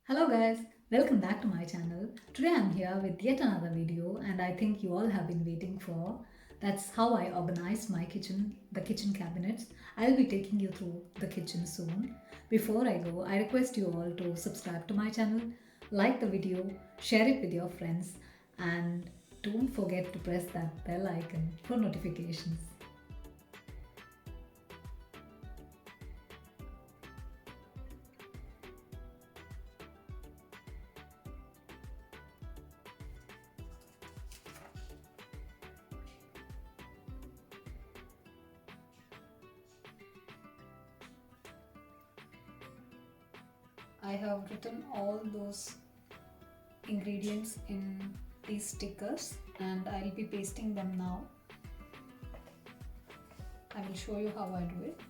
Hello guys, welcome back to my channel. Today I'm here with yet another video and I think you all have been waiting for. That's how I organize my kitchen, the kitchen cabinets. I'll be taking you through the kitchen soon. Before I go, I request you all to subscribe to my channel, like the video, share it with your friends and don't forget to press that bell icon for notifications. I have written all those ingredients in these stickers and I'll be pasting them now. I will show you how I do it.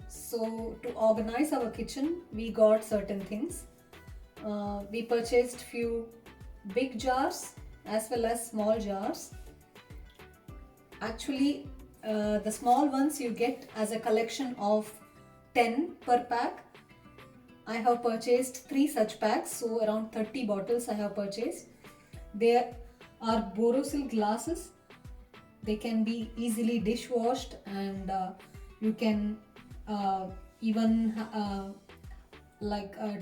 So to organize our kitchen, we got certain things. We purchased few big jars as well as small jars. Actually, the small ones you get as a collection of 10 per pack. I have purchased 3 such packs, so around 30 bottles I have purchased. There are Borosil glasses. They can be easily dishwashed and you can even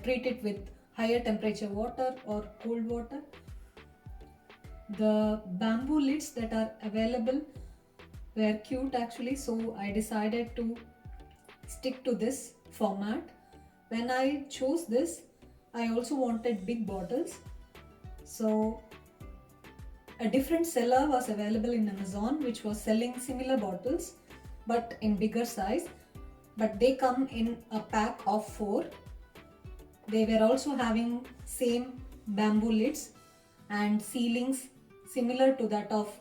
treat it with higher temperature water or cold water. The bamboo lids that are available were cute actually, so I decided to stick to this format. When I chose this, I also wanted big bottles, so a different seller was available in Amazon which was selling similar bottles but in bigger size, but they come in a pack of 4. They were also having same bamboo lids and ceilings similar to that of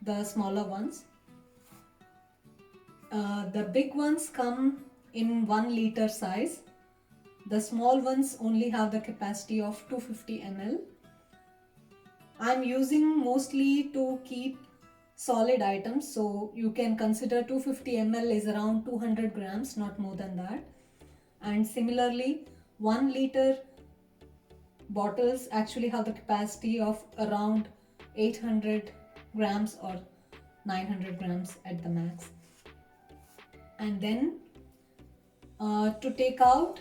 the smaller ones. The big ones come in 1 liter size. The small ones only have the capacity of 250 ml. I'm using mostly to keep solid items, so you can consider 250 ml is around 200 grams, not more than that. And similarly, 1 liter bottles actually have the capacity of around 800 grams or 900 grams at the max. And then to take out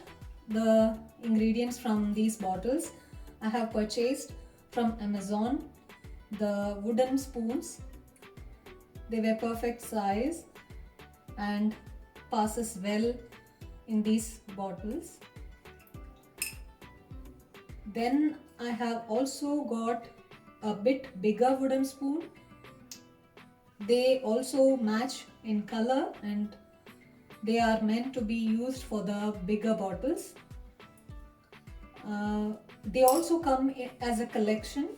the ingredients from these bottles, I have purchased from Amazon the wooden spoons. They were perfect size and passes well in these bottles. Then I have also got a bit bigger wooden spoon. They also match in color and they are meant to be used for the bigger bottles. They also come as a collection,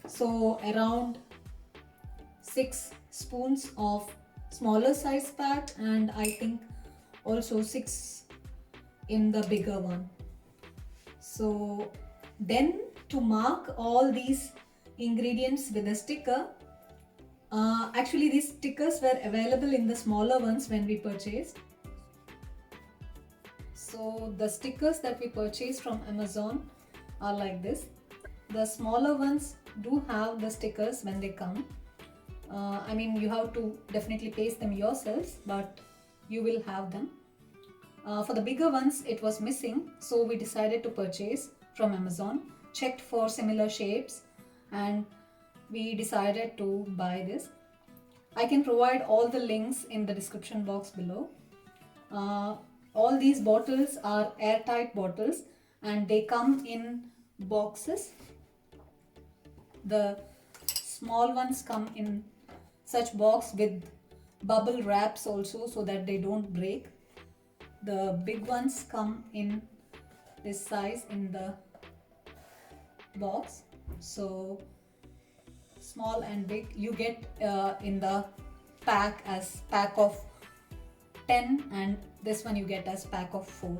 so around 6 spoons of smaller size pack and I think also 6 in the bigger one. So then to mark all these ingredients with a sticker, Actually, these stickers were available in the smaller ones when we purchased. So the stickers that we purchased from Amazon are like this. The smaller ones do have the stickers when they come. I mean, you have to definitely paste them yourselves, but you will have them. For the bigger ones, it was missing, so we decided to purchase from Amazon, checked for similar shapes, and we decided to buy this. I can provide all the links in the description box below. Uh, all these bottles are airtight bottles and they come in boxes. The small ones come in such box with bubble wraps also so that they don't break. The big ones come in this size in the box. So small and big you get in the pack as pack of 10, and this one you get as pack of 4.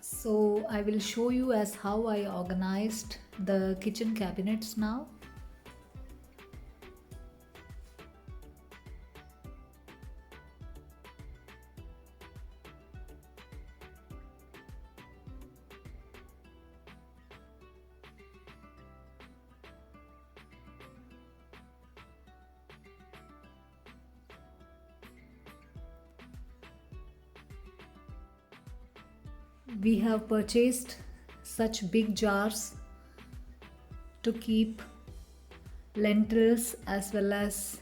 So I will show you as how I organized the kitchen cabinets now. We have purchased such big jars to keep lentils as well as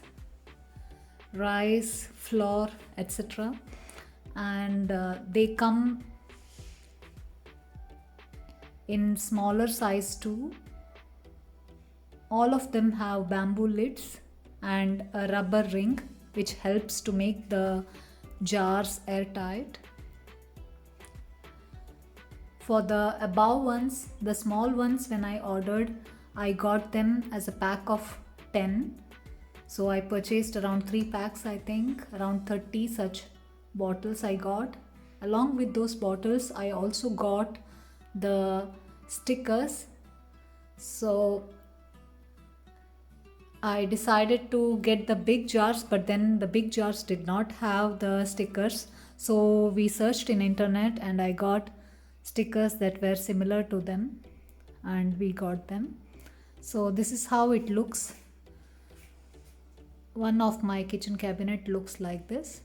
rice, flour, etc. And they come in smaller size too. All of them have bamboo lids and a rubber ring which helps to make the jars airtight. For the above ones, the small ones, when I ordered, I got them as a pack of 10. So I purchased around 3 packs, I think, around 30 such bottles I got. Along with those bottles, I also got the stickers. So I decided to get the big jars, but then the big jars did not have the stickers. So we searched in internet and I got stickers that were similar to them and we got them. So this is how it looks. One of my kitchen cabinet looks like this.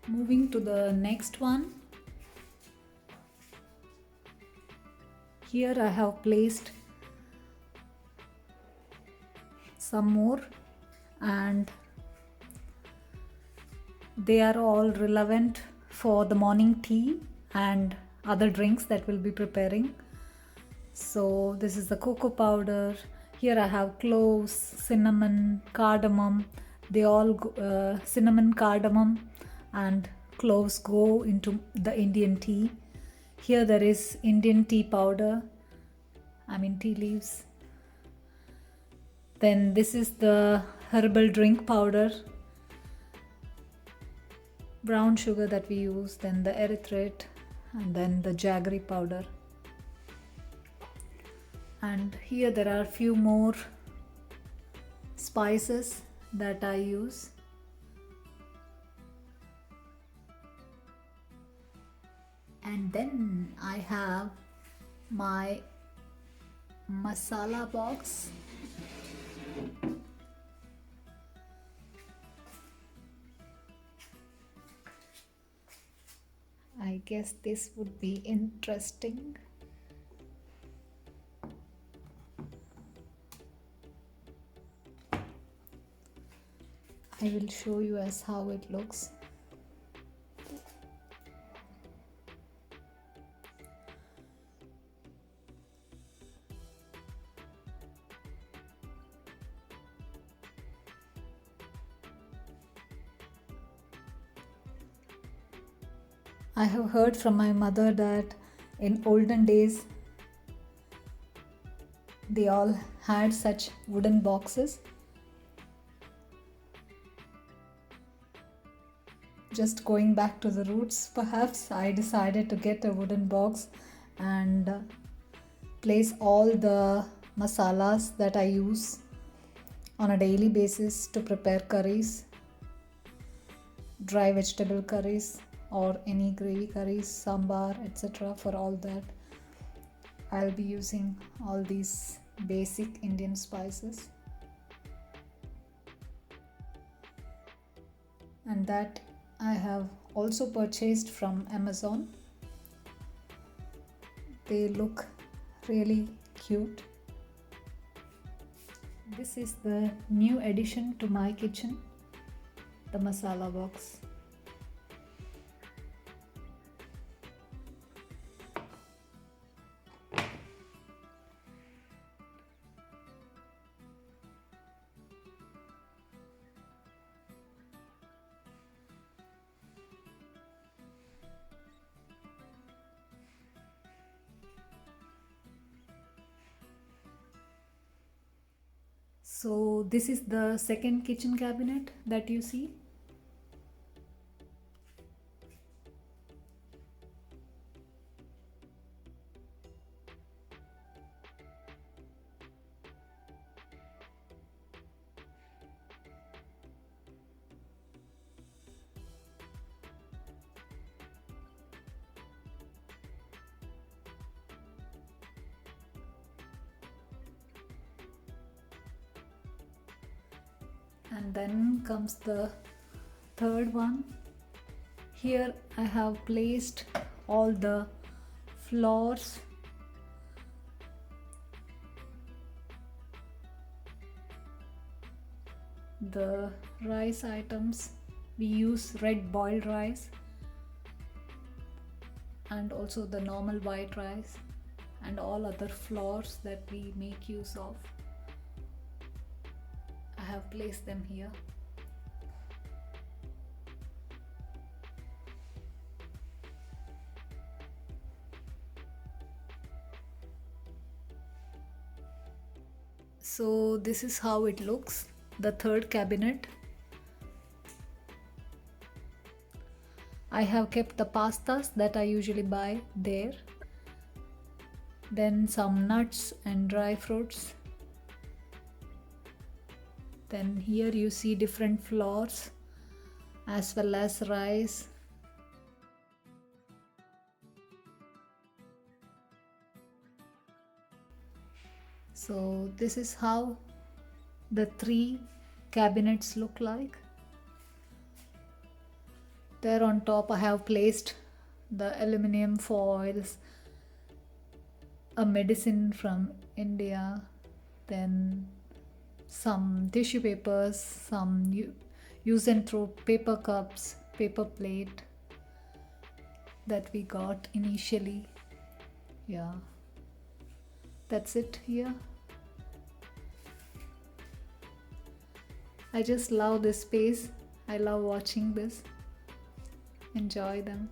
Moving to the next one. Here I have placed some more, and they are all relevant for the morning tea and other drinks that we'll be preparing. So this is the cocoa powder. Here I have cloves, cinnamon, cardamom. They all cinnamon, cardamom and cloves go into the Indian tea. Here there is Indian tea powder, tea leaves. Then this is the herbal drink powder, brown sugar that we use, then the erythrate, and then the jaggery powder. And here there are few more spices that I use. And then I have my masala box. I guess this would be interesting. I will show you as how it looks. I have heard from my mother that in olden days they all had such wooden boxes. Just going back to the roots, perhaps I decided to get a wooden box and place all the masalas that I use on a daily basis to prepare curries, dry vegetable curries, or any gravy curries, sambar, etc. For all that, I'll be using all these basic Indian spices. And that I have also purchased from Amazon. They look really cute. This is the new addition to my kitchen, the masala box. So this is the second kitchen cabinet that you see. And then comes the third one. Here I have placed all the flours, the rice items. We use red boiled rice and also the normal white rice and all other flours that we make use of. I have placed them here. So this is how it looks, the third cabinet. I have kept the pastas that I usually buy there. Then some nuts and dry fruits. Then here you see different flours as well as rice. So this is how the three cabinets look like. There on top, I have placed the aluminum foils, a medicine from India, then some tissue papers, some use and throw paper cups, paper plate that we got initially. Yeah, that's it here. I just love this space. I love watching this. Enjoy them.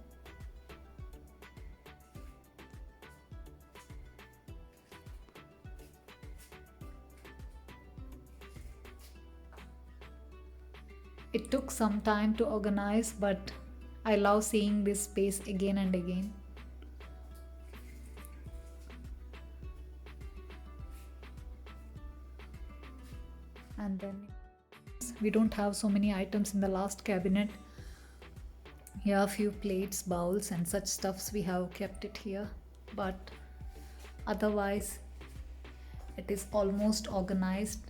It took some time to organize, but I love seeing this space again and again. And then we don't have so many items in the last cabinet. Here, a few plates, bowls, and such stuffs we have kept it here, but otherwise, it is almost organized.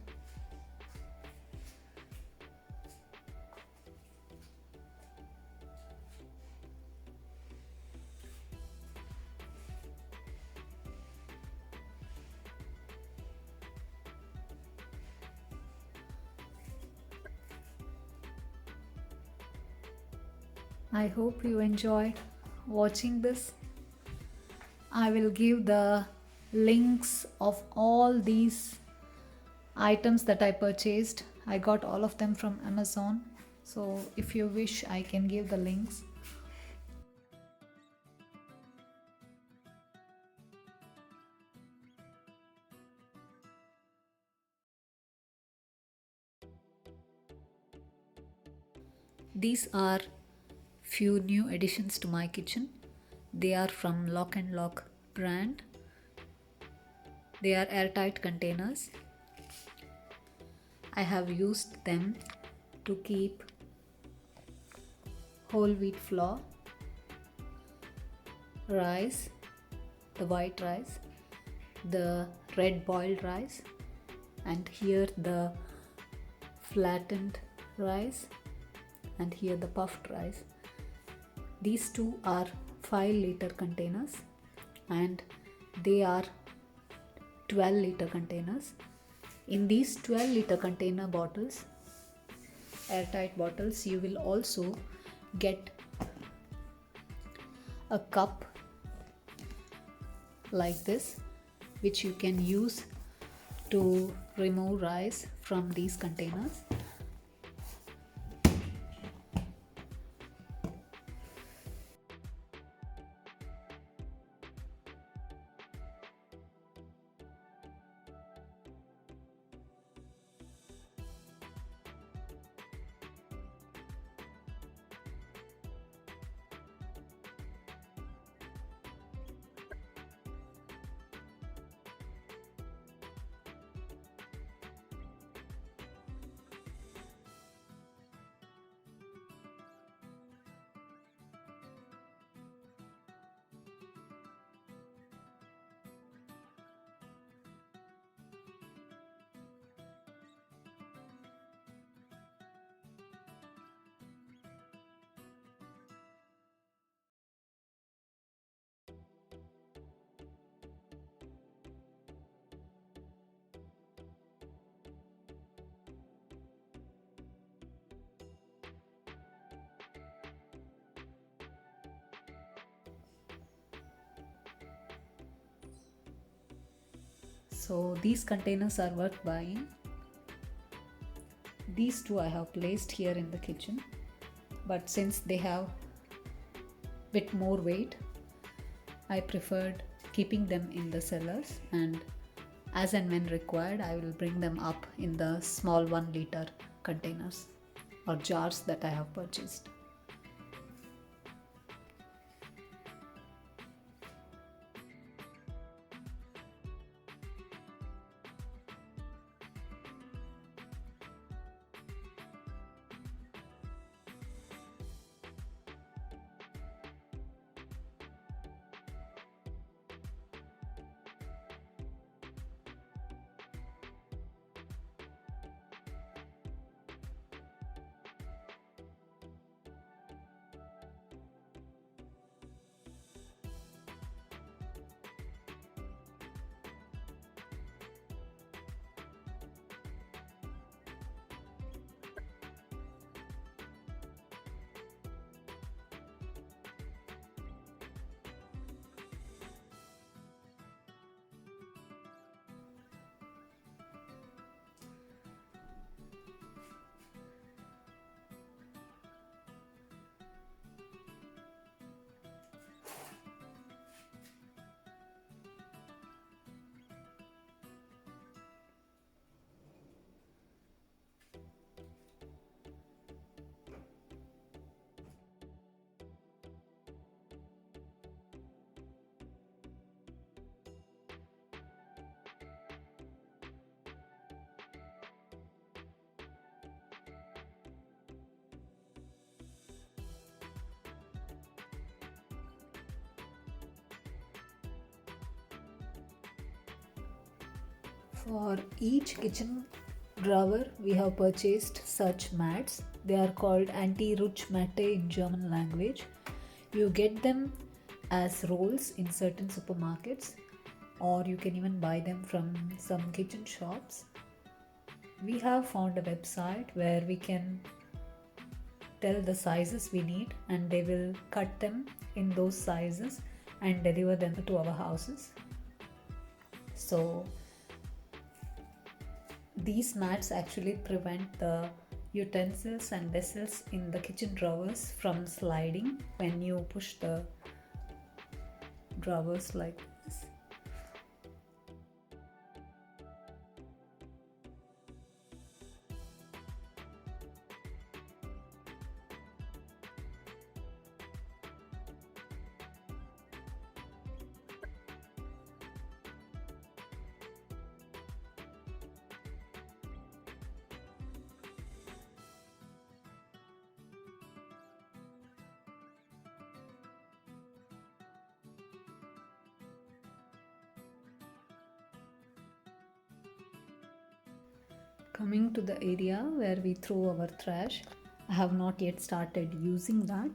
I hope you enjoyed watching this. I will give the links of all these items that I purchased. I got all of them from Amazon. So if you wish, I can give the links. These are few new additions to my kitchen. They are from Lock and Lock brand. They are airtight containers. I have used them to keep whole wheat flour, rice, the white rice, the red boiled rice, and here the flattened rice, and here the puffed rice. These two are 5-liter containers and they are 12-liter containers. In these 12-liter container bottles, airtight bottles, you will also get a cup like this, which you can use to remove rice from these containers. So these containers are worth buying. These two I have placed here in the kitchen, but since they have bit more weight, I preferred keeping them in the cellars, and as and when required I will bring them up in the small 1-liter containers or jars that I have purchased. For each kitchen drawer, we have purchased such mats. They are called Anti-Rutschmatte in German language. You get them as rolls in certain supermarkets, or you can even buy them from some kitchen shops. We have found a website where we can tell the sizes we need, and they will cut them in those sizes and deliver them to our houses. So these mats actually prevent the utensils and vessels in the kitchen drawers from sliding when you push the drawers like this. Coming to the area where we throw our trash, I have not yet started using that.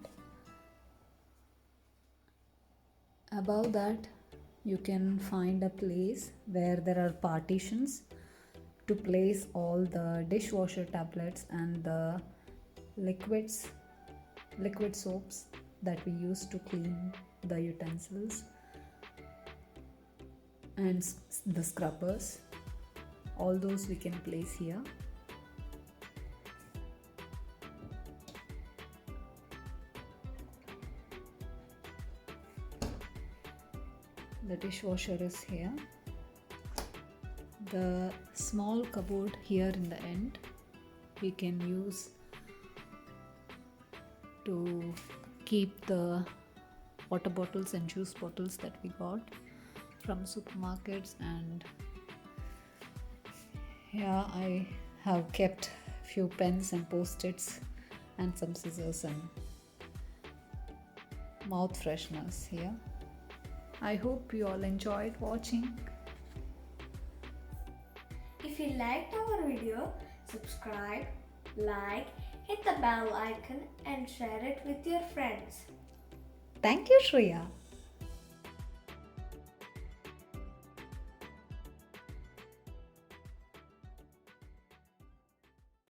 Above that, you can find a place where there are partitions to place all the dishwasher tablets and the liquid soaps that we use to clean the utensils and the scrubbers. All those we can place here. The dishwasher is here. The small cupboard here in the end we can use to keep the water bottles and juice bottles that we got from supermarkets, and here I have kept few pens and post-its and some scissors and mouth fresheners here. I hope you all enjoyed watching. If you liked our video, subscribe, like, hit the bell icon and share it with your friends. Thank you, Shreya.